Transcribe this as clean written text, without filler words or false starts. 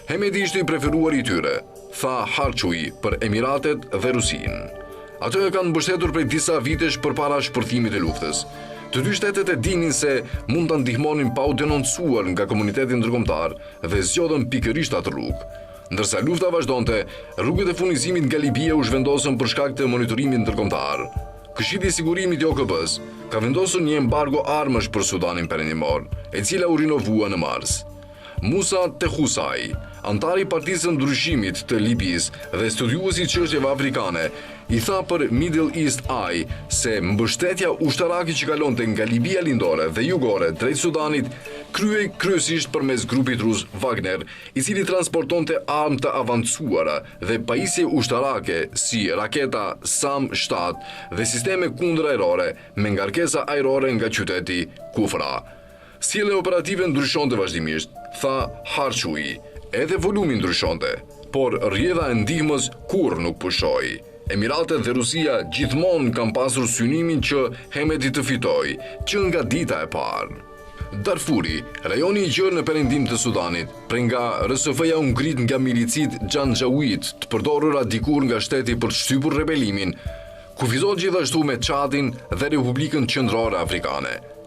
Hemeti ishte i preferuar i tyre, tha Harçui për Emiratet dhe Rusinë. Ato e kanë mbështetur prej disa vitesh përpara shpërthimit të luftës. Të dy shtetet e dinin se mund ta ndihmonin pa u denoncuar nga komuniteti ndërkombëtar dhe zgjodhen pikërisht atë rrugë. Ndërsa lufta vazhdonte, rrugët e furnizimit nga Libia u zhvendosën për shkak të monitorimit ndërkombëtar. Këshilli i Sigurimit i OKB-s ka vendosur një embargo armësh për Sudanin Perëndimor, e cila u rinovua në mars. Musa Tehusai, antari i Partisë së Ndryshimit të Libisë dhe studiuesi i çështjeve afrikane, i tha për Middle East Eye se mbështetja ushtarake që kalonte nga Libia lindore dhe jugore drejt Sudanit kryhej kryesisht përmes grupit rus Wagner, i cili transportonte armë të avancuara dhe pajisje ushtarake si raketa SAM-7 dhe sisteme kundërajrore me ngarkesa ajrore nga qyteti Kufra. Sjellja operative ndryshonte vazhdimisht, tha Harçui, edhe volumi ndryshonte, por rrjedha e ndihmës kurrë nuk pushoi. Emiratet dhe Rusia gjithmonë kanë pasur synimin që Hemeti të fitojë, që nga dita e parë. Darfuri, rajoni i gjerë në perëndim të Sudanit, prej nga RSF-ja u ngrit nga milicit Xhanxhawit, të përdorura dikur nga shteti për të shtypur rebelimin, kufizohet gjithashtu me Çadin dhe Republikën Qendrore Afrikane.